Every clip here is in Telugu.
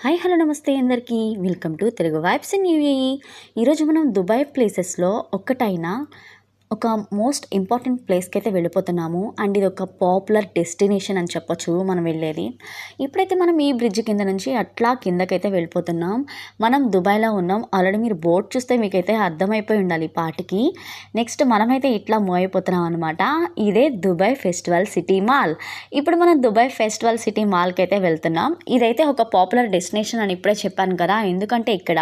హాయ్ హలో నమస్తే అందరికీ welcome to Telugu vibes in UAE. ఈరోజు మనం దుబాయ్ ప్లేసెస్లో ఒక్కటైన ఒక మోస్ట్ ఇంపార్టెంట్ ప్లేస్కి అయితే వెళ్ళిపోతున్నాము. అండ్ ఇది ఒక పాపులర్ డెస్టినేషన్ అని చెప్పొచ్చు మనం వెళ్ళేది. ఇప్పుడైతే మనం ఈ బ్రిడ్జ్ కింద నుంచి అట్లా కిందకైతే వెళ్ళిపోతున్నాం. మనం దుబాయ్లో ఉన్నాం. ఆల్రెడీ మీరు బోర్డు చూస్తే మీకైతే అర్థమైపోయి ఉండాలి ఈ పాటికి. నెక్స్ట్ మనమైతే ఇట్లా మూవ్ అయిపోతున్నాం అనమాట. ఇదే దుబాయ్ ఫెస్టివల్ సిటీ మాల్. ఇప్పుడు మనం దుబాయ్ ఫెస్టివల్ సిటీ మాల్కి అయితే వెళ్తున్నాం. ఇదైతే ఒక పాపులర్ డెస్టినేషన్ అని ఇప్పుడే చెప్పాను కదా, ఎందుకంటే ఇక్కడ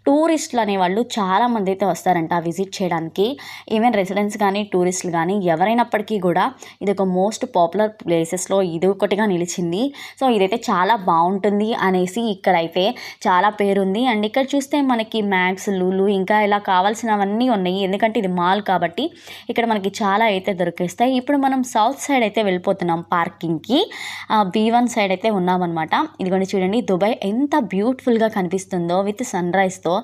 టూరిస్టులు అనేవాళ్ళు చాలామంది అయితే వస్తారంట విజిట్ చేయడానికి. ఈవెన్ రెసిడెంట్స్ కానీ టూరిస్టులు కానీ ఎవరైనప్పటికీ కూడా ఇది ఒక మోస్ట్ పాపులర్ ప్లేసెస్లో ఇది ఒకటిగా నిలిచింది. సో ఇదైతే చాలా బాగుంటుంది అనేసి ఇక్కడైతే చాలా పేరుంది. అండ్ ఇక్కడ చూస్తే మనకి మ్యాక్స్, లూలు ఇంకా ఇలా కావాల్సినవన్నీ ఉన్నాయి. ఎందుకంటే ఇది మాల్ కాబట్టి ఇక్కడ మనకి చాలా అయితే దొరికేస్తాయి. ఇప్పుడు మనం సౌత్ సైడ్ అయితే వెళ్ళిపోతున్నాం పార్కింగ్కి. B1 సైడ్ అయితే ఉన్నామన్నమాట. ఇదిగోండి చూడండి దుబాయ్ ఎంత బ్యూటిఫుల్గా కనిపిస్తుందో విత్ సన్ రైజ్తో.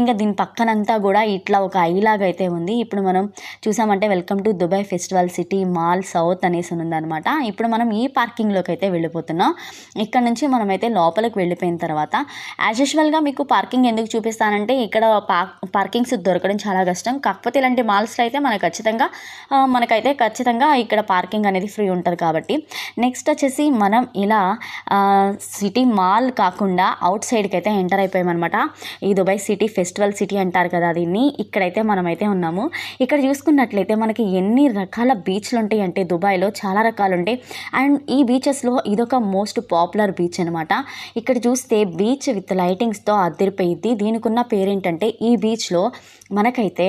ఇంకా దీని పక్కనంతా కూడా ఇట్లా ఒక ఐలాగా అయితే ఉంది. ఇప్పుడు మనం చూసామంటే welcome to Dubai festival city mall south అనేసి ఉందన్నమాట. ఇప్పుడు మనం ఈ పార్కింగ్లోకి అయితే వెళ్ళిపోతున్నాం. ఇక్కడ నుంచి మనమైతే లోపలికి వెళ్ళిపోయిన తర్వాత యాజ్ యూజువల్గా మీకు పార్కింగ్ ఎందుకు చూపిస్తానంటే ఇక్కడ పార్కింగ్స్ దొరకడం చాలా కష్టం. కాకపోతే ఇలాంటి మాల్స్లో అయితే మనకైతే ఖచ్చితంగా ఇక్కడ పార్కింగ్ అనేది ఫ్రీ ఉంటుంది కాబట్టి. నెక్స్ట్ వచ్చేసి మనం ఇలా సిటీ మాల్ కాకుండా అవుట్ సైడ్కి అయితే ఎంటర్ అయిపోయామన్నమాట. ఈ దుబాయ్ సిటీ ఫెస్టివల్ సిటీ అంటారు కదా దీన్ని. ఇక్కడైతే మనమైతే ఉన్నాము. ఇక్కడ చూసుకున్నట్లయితే మనకి ఎన్ని రకాల బీచ్లు ఉంటాయి అంటే దుబాయ్లో చాలా రకాలు ఉంటాయి. అండ్ ఈ బీచెస్లో ఇదొక మోస్ట్ పాపులర్ బీచ్ అనమాట. ఇక్కడ చూస్తే బీచ్ విత్ లైటింగ్స్తో అదిరిపోయిద్ది. దీనికి ఉన్న పేరేంటంటే ఈ బీచ్లో మనకైతే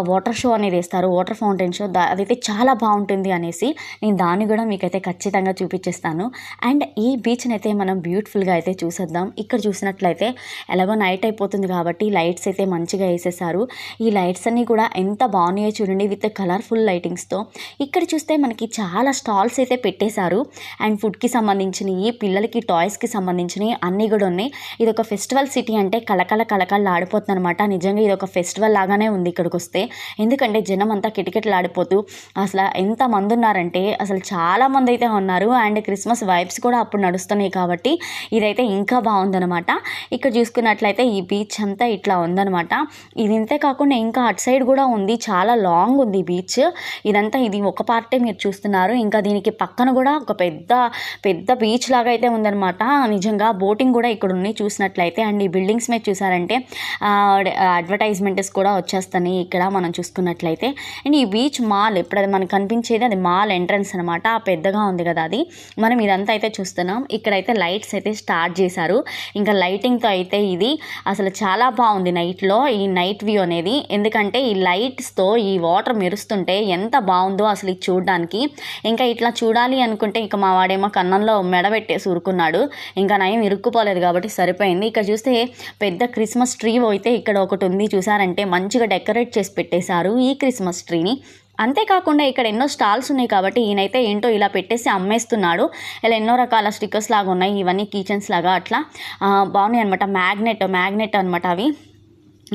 వాటర్ షో అనేది వేస్తారు, వాటర్ ఫౌంటైన్ షో. అదైతే చాలా బాగుంటుంది అనేసి నేను దాన్ని కూడా మీకైతే ఖచ్చితంగా చూపించేస్తాను. అండ్ ఈ బీచ్ని అయితే మనం బ్యూటిఫుల్గా అయితే చూసేద్దాం. ఇక్కడ చూసినట్లయితే ఎలాగో నైట్ అయిపోతుంది కాబట్టి లైట్స్ అయితే మంచిగా వేసేసారు. ఈ లైట్స్ అన్నీ కూడా ఎంత బాగున్నాయో చూడండి విత్ కలర్ఫుల్ లైటింగ్స్తో. ఇక్కడ చూస్తే మనకి చాలా స్టాల్స్ అయితే పెట్టేశారు. అండ్ ఫుడ్కి సంబంధించినవి, పిల్లలకి టాయ్స్కి సంబంధించినవి అన్నీ కూడా ఉన్నాయి. ఇది ఒక ఫెస్టివల్ సిటీ అంటే కళకళ ఆడిపోతుంది అనమాట. నిజంగా ఇది ఒక ఫెస్టివల్ లాగానే ఉంది ఇక్కడికి వస్తే. ఎందుకంటే జనం అంతా కిటకిటలాడిపోతూ అసలు ఎంతమంది ఉన్నారంటే అసలు చాలామంది అయితే ఉన్నారు. అండ్ క్రిస్మస్ వైబ్స్ కూడా అప్పుడు నడుస్తున్నాయి కాబట్టి ఇదైతే ఇంకా బాగుందనమాట. ఇక్కడ చూసుకున్నట్లయితే ఈ బీచ్ అంతా ఇట్లా ఉందనమాట. ఇది ఇంతే కాకుండా ఇంకా అటు సైడ్ కూడా ఉంది, చాలా లాంగ్ ఉంది బీచ్. ఇది ఒక పార్టే మీరు చూస్తున్నారు. ఇంకా దీనికి పక్కన కూడా ఒక పెద్ద బీచ్ లాగా అయితే ఉందన్నమాట. నిజంగా బోటింగ్ కూడా ఇక్కడ ఉన్నాయి చూసినట్లయితే. అండ్ ఈ బిల్డింగ్స్ మీద చూసారంటే అడ్వర్టైజ్మెంట్స్ కూడా వచ్చేస్తాయి ఇక్కడ మనం చూసుకున్నట్లయితే. అండ్ ఈ బీచ్ మాల్ ఇప్పుడు అది మనకు కనిపించేది అది మాల్ ఎంట్రన్స్ అనమాట. పెద్దగా ఉంది కదా అది. మనం ఇదంతా అయితే చూస్తున్నాం. ఇక్కడైతే లైట్స్ అయితే స్టార్ట్ చేశారు. ఇంకా లైటింగ్తో అయితే ఇది అసలు చాలా బాగుంది నైట్లో ఈ నైట్ వ్యూ అనేది. ఎందుకంటే ఈ లైట్స్తో ఈ వాటర్ మెరుస్తుంటే ఎంత బాగుందో అసలు ఇది చూడడానికి. ఇంకా ఇట్లా చూడాలి అనుకుంటే ఇంకా మా వాడేమో కన్నంలో మెడబెట్టేసి ఊరుకున్నాడు. ఇంకా నయం ఇరుక్కుపోలేదు కాబట్టి సరిపోయింది. ఇక్కడ చూస్తే పెద్ద క్రిస్మస్ ట్రీ అయితే ఇక్కడ ఒకటి ఉంది చూసారంటే, మంచిగా డెకరేట్ చేసి పెట్టేశారు ఈ క్రిస్మస్ ట్రీని. అంతేకాకుండా ఇక్కడ ఎన్నో స్టాల్స్ ఉన్నాయి కాబట్టి ఈయనైతే ఏంటో ఇలా పెట్టేసి అమ్మేస్తున్నాడు. ఇలా ఎన్నో రకాల స్టిక్కర్స్ లాగా ఉన్నాయి, ఇవన్నీ కీచెన్స్ లాగా అట్లా బాగున్నాయి అనమాట. మ్యాగ్నెట్ అనమాట అవి.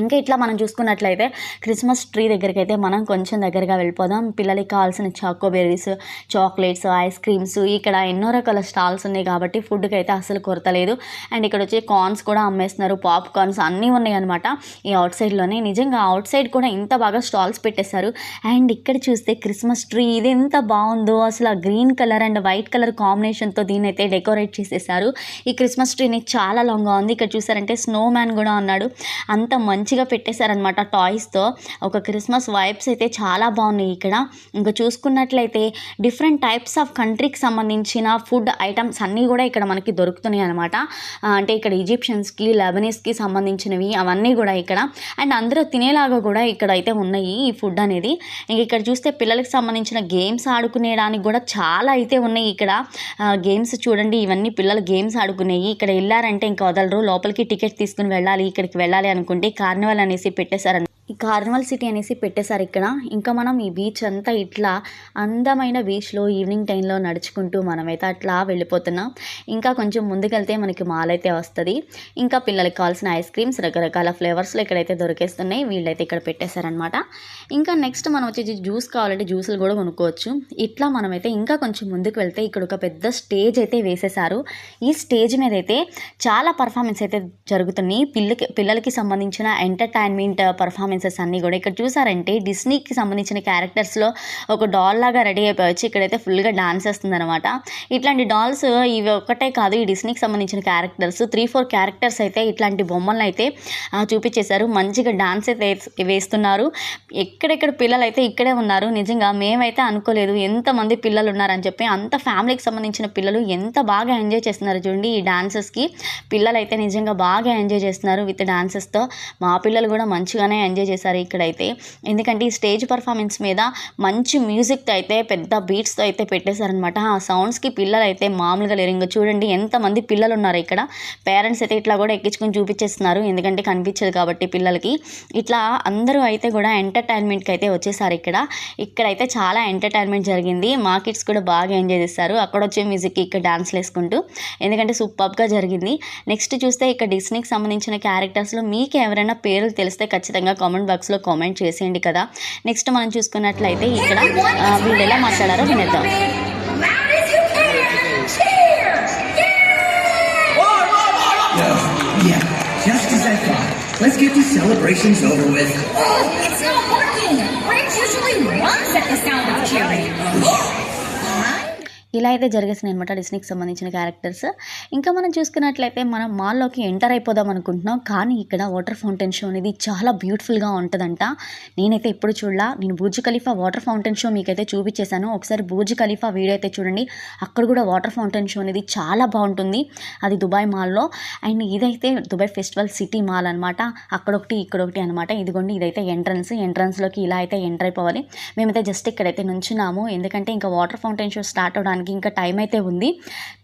ఇంకా ఇట్లా మనం చూసుకున్నట్లయితే క్రిస్మస్ ట్రీ దగ్గరికి అయితే మనం కొంచెం దగ్గరగా వెళ్ళిపోదాం. పిల్లలకి కావాల్సిన చాకోబెర్రీస్, చాక్లెట్స్, ఐస్ క్రీమ్స్ ఇక్కడ ఎన్నో రకాల స్టాల్స్ ఉన్నాయి కాబట్టి ఫుడ్కి అయితే అసలు కొరత లేదు. అండ్ ఇక్కడ వచ్చి కార్న్స్ కూడా అమ్మేస్తున్నారు, పాప్కార్న్స్ అన్నీ ఉన్నాయి అనమాట ఈ అవుట్ సైడ్లోనే. నిజంగా అవుట్ సైడ్ కూడా ఇంత బాగా స్టాల్స్ పెట్టేశారు. అండ్ ఇక్కడ చూస్తే క్రిస్మస్ ట్రీ ఇది ఎంత బాగుందో అసలు. ఆ green colour and white colour కాంబినేషన్తో దీన్ని అయితే డెకరేట్ చేసేసారు. ఈ క్రిస్మస్ ట్రీని చాలా లాంగ్గా ఉంది. ఇక్కడ చూసారంటే స్నో మ్యాన్ కూడా ఉన్నాడు. అంత మంచిగా పెట్టేశారనమాట టాయ్స్తో. ఒక క్రిస్మస్ వైబ్స్ అయితే చాలా బాగున్నాయి ఇక్కడ. ఇంకా చూసుకున్నట్లయితే డిఫరెంట్ టైప్స్ ఆఫ్ కంట్రీకి సంబంధించిన ఫుడ్ ఐటమ్స్ అన్నీ కూడా ఇక్కడ మనకి దొరుకుతున్నాయి అనమాట. అంటే ఇక్కడ ఈజిప్షియన్స్కి, లెబనీస్కి సంబంధించినవి అవన్నీ కూడా ఇక్కడ. అండ్ అందరూ తినేలాగా కూడా ఇక్కడ అయితే ఉన్నాయి ఈ ఫుడ్ అనేది. ఇంక ఇక్కడ చూస్తే పిల్లలకి సంబంధించిన గేమ్స్ ఆడుకునేడానికి కూడా చాలా అయితే ఉన్నాయి ఇక్కడ. గేమ్స్ చూడండి, ఇవన్నీ పిల్లలు గేమ్స్ ఆడుకునేవి. ఇక్కడ వెళ్ళారంటే ఇంకా వదలరు, లోపలికి టికెట్ తీసుకుని వెళ్ళాలి. ఇక్కడికి వెళ్ళాలి అనుకుంటే కార్నివల్ అనేసి పెట్టేశారు. ఈ కార్నివల్ సిటీ అనేసి పెట్టేశారు ఇక్కడ. ఇంకా మనం ఈ బీచ్ అంతా ఇట్లా అందమైన బీచ్లో ఈవినింగ్ టైంలో నడుచుకుంటూ మనమైతే అట్లా వెళ్ళిపోతున్నాం. ఇంకా కొంచెం ముందుకెళ్తే మనకి మాల్ అయితే వస్తుంది. ఇంకా పిల్లలకి కావాల్సిన ఐస్ క్రీమ్స్ రకరకాల ఫ్లేవర్స్లో ఇక్కడైతే దొరికేస్తున్నాయి. వీళ్ళైతే ఇక్కడ పెట్టేశారనమాట. ఇంకా నెక్స్ట్ మనం వచ్చేసి జ్యూస్ కావాలంటే జ్యూసులు కూడా కొనుక్కోవచ్చు. ఇట్లా మనమైతే ఇంకా కొంచెం ముందుకు వెళ్తే ఇక్కడ ఒక పెద్ద స్టేజ్ అయితే వేసేశారు. ఈ స్టేజ్ మీద అయితే చాలా పర్ఫార్మెన్స్ అయితే జరుగుతున్నాయి. పిల్లలకి సంబంధించిన ఎంటర్టైన్మెంట్ పర్ఫార్మెన్సెస్ అన్నీ కూడా ఇక్కడ చూసారంటే డిస్నీకి సంబంధించిన క్యారెక్టర్స్లో ఒక డాల్ లాగా రెడీ అయిపోవచ్చు. ఇక్కడైతే ఫుల్గా డాన్స్ వేస్తుంది అనమాట. ఇట్లాంటి డాల్స్ ఇవి ఒక్కటే కాదు, ఈ డిస్నీకి సంబంధించిన క్యారెక్టర్స్ 3-4 క్యారెక్టర్స్ అయితే ఇట్లాంటి బొమ్మలను అయితే చూపించేశారు. మంచిగా డాన్స్ అయితే వేస్తున్నారు. ఎక్కడెక్కడ పిల్లలు అయితే ఇక్కడే ఉన్నారు. నిజంగా మేమైతే అనుకోలేదు ఎంతమంది పిల్లలు ఉన్నారని చెప్పి. అంత ఫ్యామిలీకి సంబంధించిన పిల్లలు ఎంత బాగా ఎంజాయ్ చేస్తున్నారు చూడండి ఈ డాన్సెస్కి. పిల్లలు అయితే నిజంగా బాగా ఎంజాయ్ చేస్తున్నారు విత్ డాన్సెస్తో. మా పిల్లలు కూడా మంచిగానే ఎంజాయ్ చేశారు ఇక్కడైతే. ఎందుకంటే ఈ స్టేజ్ పర్ఫార్మెన్స్ మీద మంచి మ్యూజిక్తో అయితే పెద్ద బీట్స్తో అయితే పెట్టేశారనమాట. ఆ సౌండ్స్కి పిల్లలు అయితే మామూలుగా లేరు. ఇంకా చూడండి ఎంతమంది పిల్లలు ఉన్నారు ఇక్కడ. పేరెంట్స్ అయితే ఇట్లా కూడా ఎక్కించుకొని చూపించేస్తున్నారు, ఎందుకంటే కనిపించదు కాబట్టి పిల్లలకి. ఇట్లా అందరూ అయితే కూడా ఎంటర్టైన్మెంట్కి అయితే వచ్చేసారు ఇక్కడైతే చాలా ఎంటర్టైన్మెంట్ జరిగింది. మా కిడ్స్ కూడా బాగా ఎంజాయ్ చేస్తారు అక్కడ వచ్చే మ్యూజిక్కి ఇక్కడ డాన్స్లు వేసుకుంటూ, ఎందుకంటే సూపర్గా జరిగింది. నెక్స్ట్ చూస్తే ఇక్కడ డిస్నీకి సంబంధించిన క్యారెక్టర్స్లో మీకు ఎవరైనా పేర్లు తెలిస్తే ఖచ్చితంగా కామెంట్ బాక్స్లో కామెంట్ చేసేయండి కదా. నెక్స్ట్ మనం చూసుకున్నట్లయితే ఇక్కడ వీళ్ళు ఎలా మాట్లాడారో వినేద్దాం. Just as I thought. Let's get these celebrations over with. Oh, it's not working! Briggs usually runs at the sound of cheering. ఇలా అయితే జరిగేసినాయి అనమాట డిస్నీకి సంబంధించిన క్యారెక్టర్స్. ఇంకా మనం చూసుకున్నట్లయితే మనం మాల్లోకి ఎంటర్ అయిపోదాం అనుకుంటున్నాం, కానీ ఇక్కడ వాటర్ ఫౌంటైన్ షో అనేది చాలా బ్యూటిఫుల్గా ఉంటుందంట. నేనైతే ఇప్పుడు చూడలా. నేను Burj Khalifa water fountain show మీకైతే చూపించేశాను. ఒకసారి బుర్జ్ ఖలీఫా వీడియో అయితే చూడండి. అక్కడ కూడా వాటర్ ఫౌంటైన్ షో అనేది చాలా బాగుంటుంది. అది దుబాయ్ మాల్లో. అండ్ ఇదైతే దుబాయ్ ఫెస్టివల్ సిటీ మాల్ అనమాట. అక్కడొకటి ఇక్కడొకటి అనమాట. ఇదిగోండి ఇదైతే ఎంట్రన్స్లోకి ఇలా అయితే ఎంటర్ అయిపోవాలి. మేమైతే జస్ట్ ఇక్కడైతే నుంచున్నాము, ఎందుకంటే ఇంకా వాటర్ ఫౌంటైన్ షో స్టార్ట్ అవడానికి ఇంకా టైం అయితే ఉంది.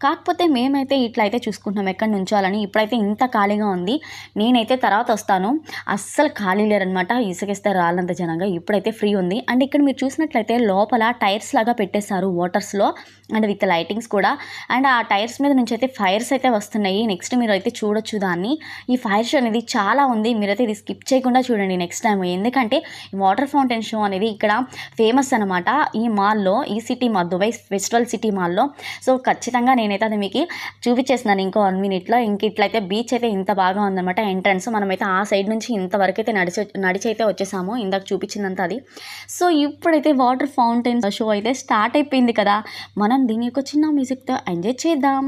కాకపోతే మేమైతే ఇట్లా అయితే చూసుకుంటున్నాం ఎక్కడ నుంచోవాలని. ఇప్పుడైతే ఇంత ఖాళీగా ఉంది. నేనైతే తర్వాత వస్తాను. అస్సలు ఖాళీ లేరనమాట, ఇసుకేస్తే రాళ్ళంత జనంగా. ఇప్పుడైతే ఫ్రీ ఉంది. అండ్ ఇక్కడ మీరు చూసినట్లయితే లోపల టైర్స్ లాగా పెట్టేశారు వాటర్స్లో, అండ్ విత్ లైటింగ్స్ కూడా. అండ్ ఆ టైర్స్ మీద నుంచి అయితే ఫైర్స్ అయితే వస్తున్నాయి. నెక్స్ట్ మీరు అయితే చూడొచ్చు దాన్ని. ఈ ఫైర్ షో అనేది చాలా ఉంది. మీరైతే ఇది స్కిప్ చేయకుండా చూడండి నెక్స్ట్ టైం, ఎందుకంటే వాటర్ ఫౌంటైన్ షో అనేది ఇక్కడ ఫేమస్ అనమాట ఈ మాల్లో, ఈ city mall, Dubai festival city మాల్లో. సో ఖచ్చితంగా నేనైతే అది మీకు చూపించేస్తున్నాను ఇంకో 1 మినిట్లో. ఇంక ఇట్లయితే బీచ్ అయితే ఇంత బాగా ఉందన్నమాట ఎంట్రన్స్. మనమైతే ఆ సైడ్ నుంచి ఇంతవరకు అయితే నడిచి అయితే వచ్చేసాము, ఇందాక చూపించిందంతా అది. సో ఇప్పుడైతే వాటర్ ఫౌంటైన్ షో అయితే స్టార్ట్ అయిపోయింది కదా. మనం దీని యొక్క చిన్న మ్యూజిక్తో ఎంజాయ్ చేద్దాం.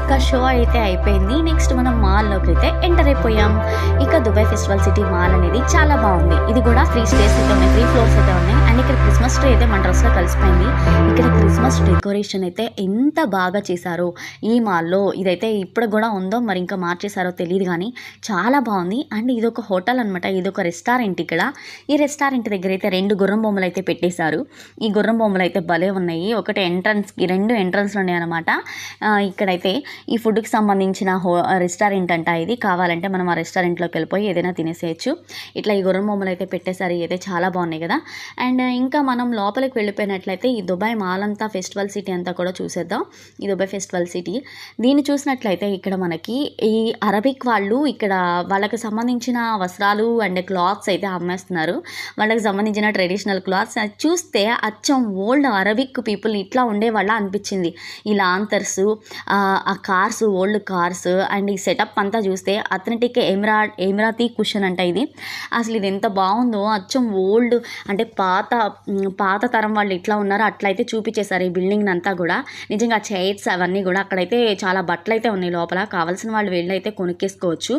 ఇక షో అయితే అయిపోయింది. నెక్స్ట్ మనం మాల్లోకి అయితే ఎంటర్ అయిపోయాం. ఇక దుబాయ్ ఫెస్టివల్ సిటీ మాల్ అనేది చాలా బాగుంది. ఇది కూడా 3 స్టేర్స్ అయితే ఉన్నాయి, 3 ఫ్లోర్స్ అయితే ఉన్నాయి. అండ్ ఇక్కడ క్రిస్మస్ ట్రీ అయితే మన డ్రెస్లో కలిసిపోయింది. ఇక్కడ క్రిస్మస్ డెకరేషన్ అయితే ఎంత బాగా చేశారో ఈ మాల్లో. ఇదైతే ఇప్పుడు కూడా ఉందో మరి ఇంకా మార్చేశారో తెలియదు కానీ చాలా బాగుంది. అండ్ ఇది ఒక హోటల్ అనమాట, ఇది ఒక రెస్టారెంట్. ఇక్కడ ఈ రెస్టారెంట్ దగ్గర అయితే 2 గుర్రం బొమ్మలు అయితే పెట్టేశారు. ఈ గుర్రం బొమ్మలు అయితే భలే ఉన్నాయి. ఒకటి ఎంట్రన్స్కి, 2 ఎంట్రన్స్లు ఉన్నాయి అనమాట. ఇక్కడైతే ఈ ఫుడ్కి సంబంధించిన రెస్టారెంట్ అంట. ఇది కావాలంటే మనం ఆ రెస్టారెంట్లోకి వెళ్ళిపోయి ఏదైనా తినేసేయచ్చు. ఇట్లా ఈ గుర్రం బొమ్మలు అయితే పెట్టేశారు. అయితే చాలా బాగున్నాయి కదా. అండ్ ఇంకా మనం లోపలికి వెళ్ళిపోయినట్లయితే ఈ దుబాయ్ మాల్ అంతా, ఫెస్టివల్ సిటీ అంతా కూడా చూసేద్దాం. ఈ దుబాయ్ ఫెస్టివల్ సిటీ దీన్ని చూసినట్లయితే ఇక్కడ మనకి ఈ అరబిక్ వాళ్ళు ఇక్కడ వాళ్ళకి సంబంధించిన వస్త్రాలు అండ్ క్లాత్స్ అయితే అమ్మేస్తున్నారు. వాళ్ళకి సంబంధించిన ట్రెడిషనల్ క్లాత్స్ చూస్తే అచ్చం ఓల్డ్ అరబిక్ పీపుల్ ఇట్లా ఉండేవాళ్ళ అనిపించింది. ఈ లాంతర్స్, ఆ కార్స్, ఓల్డ్ కార్స్ అండ్ ఈ సెటప్ అంతా చూస్తే అథెంటిక్ ఎమిరాతీ కుషన్ అంట ఇది. అసలు ఇది ఎంత బాగుందో, అచ్చం ఓల్డ్ అంటే పాత తరం వాళ్ళు ఇట్లా ఉన్నారో అట్లయితే చూపించేశారు ఈ బిల్డింగ్ అంతా కూడా. నిజంగా చైర్స్ అవన్నీ కూడా అక్కడైతే చాలా బట్టలు అయితే ఉన్నాయి లోపల, కావాల్సిన వాళ్ళు వెళ్ళి అయితే కొనుక్కేసుకోవచ్చు.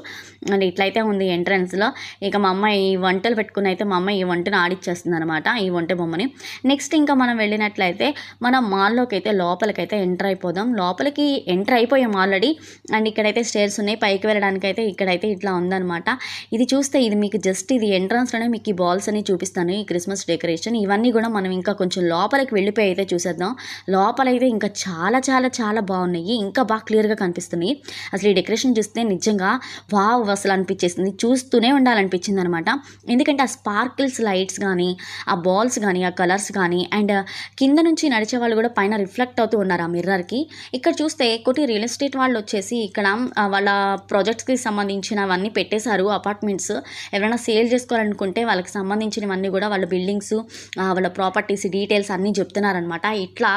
అండ్ ఇట్లయితే ఉంది ఎంట్రన్స్లో. ఇక మా అమ్మ ఈ వంటలు పెట్టుకుని అయితే మా అమ్మ ఈ వంటను ఆడిచ్చేస్తుంది అనమాట, ఈ వంట బొమ్మని. నెక్స్ట్ ఇంకా మనం వెళ్ళినట్లయితే మనం మాల్లోకి అయితే లోపలికైతే ఎంటర్ అయిపోదాం. లోపలికి ఎంటర్ అయిపోయాం ఆల్రెడీ. అండ్ ఇక్కడైతే స్టేర్స్ ఉన్నాయి, పైకి వెళ్ళడానికి అయితే ఇక్కడైతే ఇట్లా ఉందన్నమాట. ఇది చూస్తే ఇది మీకు జస్ట్ ఇది ఎంట్రన్స్లోనే మీకు ఈ బాల్స్ అని చూపిస్తాను, ఈ క్రిస్మస్ డెకరేషన్. ఇవన్నీ కూడా మనం ఇంకా కొంచెం లోపలికి వెళ్ళిపోయి అయితే చూసేద్దాం. లోపలైతే ఇంకా చాలా చాలా చాలా బాగున్నాయి, ఇంకా బాగా క్లియర్గా కనిపిస్తున్నాయి. అసలు ఈ డెకరేషన్ చూస్తే నిజంగా వావ్ అసలు అనిపించేసింది, చూస్తూనే ఉండాలనిపించింది అనమాట. ఎందుకంటే ఆ స్పార్కిల్స్ లైట్స్ కానీ, ఆ బాల్స్ కానీ, ఆ కలర్స్ కానీ, అండ్ కింద నుంచి నడిచే వాళ్ళు కూడా పైన రిఫ్లెక్ట్ అవుతూ ఉన్నారు ఆ మిర్రర్కి. ఇక్కడ చూస్తే కొన్ని రియల్ ఎస్టేట్ వాళ్ళు వచ్చేసి ఇక్కడ వాళ్ళ ప్రాజెక్ట్స్కి సంబంధించినవన్నీ పెట్టేశారు. అపార్ట్మెంట్స్ ఎవరైనా సేల్ చేసుకోవాలనుకుంటే వాళ్ళకి సంబంధించినవన్నీ కూడా వాళ్ళ బిల్డింగ్స్, వాళ్ళ ప్రాపర్టీస్ డీటెయిల్స్ అన్నీ చెప్తున్నారనమాట. ఇట్లా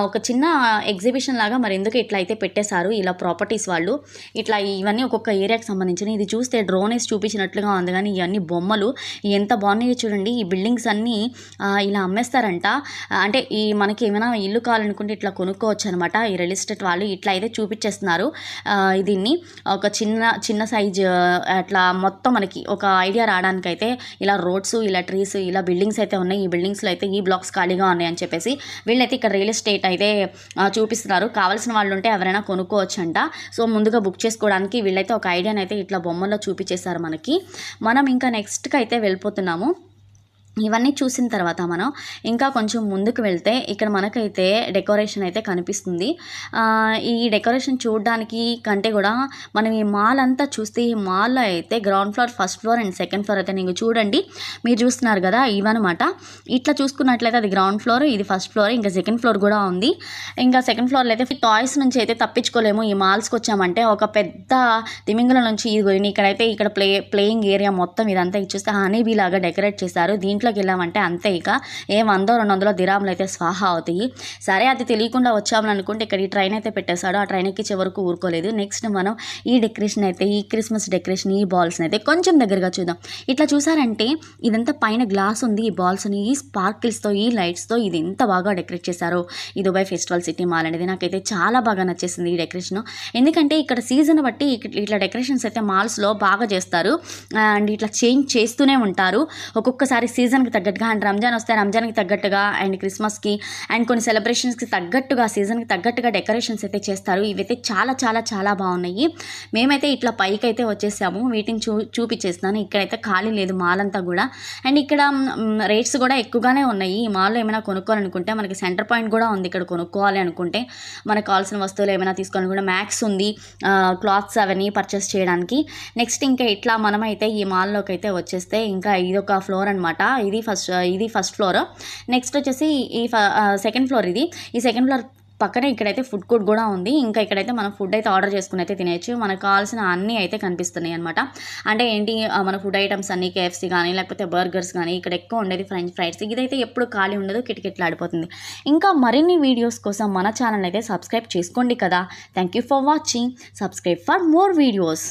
ఒక చిన్న ఎగ్జిబిషన్ లాగా మరి ఎందుకు ఇట్లా అయితే పెట్టేశారు ఇలా ప్రాపర్టీస్ వాళ్ళు. ఇట్లా ఇవన్నీ ఒక్కొక్క ఏరియాకి సంబంధించిన. ఇది చూస్తే డ్రోన్ వేసి చూపించినట్లుగా ఉంది కానీ ఇవన్నీ బొమ్మలు ఎంత బాగున్నాయో చూడండి. ఈ బిల్డింగ్స్ అన్నీ ఇలా అమ్మేస్తారంట. అంటే ఈ మనకి ఏమైనా ఇల్లు కావాలనుకుంటే ఇట్లా కొనుక్కోవచ్చు అనమాట. ఈ రియల్ ఎస్టేట్ వాళ్ళు ఇట్లా అయితే చూపించేస్తున్నారు. దీన్ని ఒక చిన్న సైజ్ అట్లా మొత్తం మనకి ఒక ఐడియా రావడానికి అయితే ఇలా రోడ్స్, ఇలా ట్రీస్, ఇలా బిల్డింగ్స్ అయితే ఉన్నాయి. ఈ బిల్డింగ్స్లో అయితే ఈ బ్లాక్స్ ఖాళీగా ఉన్నాయి అని చెప్పేసి వీళ్ళైతే ఇక్కడ రియల్ ఎస్టేట్ అయితే చూపిస్తున్నారు. కావాల్సిన వాళ్ళు ఉంటే ఎవరైనా కొనుక్కోవచ్చు అంట. సో ముందుగా బుక్ చేసుకోవడానికి వీళ్ళైతే ఒక ఐడియాని అయితే ఇట్లా బొమ్మల్లో చూపించేశారు మనకి. మనం ఇంకా నెక్స్ట్కి అయితే వెళ్ళిపోతున్నాము. ఇవన్నీ చూసిన తర్వాత మనం ఇంకా కొంచెం ముందుకు వెళ్తే ఇక్కడ మనకైతే డెకరేషన్ అయితే కనిపిస్తుంది. ఈ డెకరేషన్ చూడడానికి కంటే కూడా మనం ఈ మాల్ అంతా చూస్తే ఈ మాల్లో అయితే ground floor, first floor and second floor అయితే నీకు చూడండి, మీరు చూస్తున్నారు కదా ఇవన్నమాట. ఇట్లా చూసుకున్నట్లయితే అది గ్రౌండ్ ఫ్లోర్, ఇది ఫస్ట్ ఫ్లోర్, ఇంకా సెకండ్ ఫ్లోర్ కూడా ఉంది. ఇంకా సెకండ్ ఫ్లోర్లో అయితే టాయ్స్ నుంచి అయితే తప్పించుకోలేము. ఈ మాల్స్కి వచ్చామంటే ఒక పెద్ద తిమింగల నుంచి ఇక్కడైతే ఇక్కడ ప్లేయింగ్ ఏరియా మొత్తం ఇదంతా ఇచ్చేస్తే హనీబీ లాగా డెకరేట్ చేశారు. దీంట్లోకి వెళ్ళామంటే అంతే, ఇక ఏ 100-200 దిరాములు అయితే స్వాహా అవుతాయి. సరే అది తెలియకుండా వచ్చామని అనుకుంటే ఇక్కడ ఈ ట్రైన్ అయితే పెట్టేశాడు. ఆ ట్రైన్ ఎక్కించే వరకు ఊరుకోలేదు. నెక్స్ట్ మనం ఈ డెకరేషన్ అయితే, ఈ క్రిస్మస్ డెకరేషన్, ఈ బాల్స్ని అయితే కొంచెం దగ్గరగా చూద్దాం. ఇట్లా చూసారంటే ఇదంతా పైన గ్లాస్ ఉంది, ఈ బాల్స్ని ఈ స్పార్కిల్స్తో, ఈ లైట్స్తో ఇది ఎంత బాగా డెకరేట్ చేశారో ఈ దుబాయ్ ఫెస్టివల్ సిటీ మాల్ అనేది. నాకైతే చాలా బాగా నచ్చేసింది ఈ డెకరేషన్. ఎందుకంటే ఇక్కడ సీజన్ బట్టి ఇట్లా డెకరేషన్స్ అయితే మాల్స్లో బాగా చేస్తారు అండ్ ఇట్లా చేంజ్ చేస్తూనే ఉంటారు. ఒక్కొక్కసారి సీజన్కి తగ్గట్టుగా, అండ్ రంజాన్ వస్తే రంజాన్కి తగ్గట్టుగా, అండ్ క్రిస్మస్కి అండ్ కొన్ని సెలబ్రేషన్స్కి తగ్గట్టుగా, సీజన్కి తగ్గట్టుగా డెకరేషన్స్ అయితే చేస్తారు. ఇవైతే చాలా చాలా చాలా బాగున్నాయి. మేమైతే ఇట్లా పైకి అయితే వచ్చేసాము. వీటిని చూపించేస్తున్నాను. ఇక్కడైతే ఖాళీ లేదు మాల్ అంతా కూడా. అండ్ ఇక్కడ రేట్స్ కూడా ఎక్కువగానే ఉన్నాయి. ఈ మాల్లో ఏమైనా కొనుక్కోవాలనుకుంటే మనకి సెంటర్ పాయింట్ కూడా ఉంది. ఇక్కడ కొనుక్కోవాలి అనుకుంటే మనకు కావాల్సిన వస్తువులు ఏమైనా తీసుకోవాలనుకుంటే మ్యాక్స్ ఉంది, క్లాత్స్ అవన్నీ పర్చేస్ చేయడానికి. నెక్స్ట్ ఇంకా ఇట్లా మనమైతే ఈ మాల్లోకి అయితే వచ్చేస్తే ఇంకా ఇది ఒక ఫ్లోర్ అనమాట. ఇది ఫస్ట్ ఫ్లోర్. నెక్స్ట్ వచ్చేసి ఈ సెకండ్ ఫ్లోర్. ఈ సెకండ్ ఫ్లోర్ పక్కనే ఇక్కడైతే ఫుడ్ కోర్ట్ కూడా ఉంది. ఇంకా ఇక్కడైతే మనం ఫుడ్ అయితే ఆర్డర్ చేసుకుని అయితే తినేయచ్చు. మనకు కావాల్సిన అన్నీ అయితే కనిపిస్తున్నాయి అనమాట. అంటే ఏంటి, మన ఫుడ్ ఐటమ్స్ అన్నీ KFC కానీ లేకపోతే బర్గర్స్ కానీ, ఇక్కడ ఎక్కువ ఉండేది ఫ్రెంచ్ ఫ్రైస్. ఇదైతే ఎప్పుడు ఖాళీ ఉండదు, కిటకిటలాడిపోతుంది. ఇంకా మరిన్ని వీడియోస్ కోసం మన ఛానల్ అయితే సబ్స్క్రైబ్ చేసుకోండి కదా. Thank you for watching. Subscribe for more videos.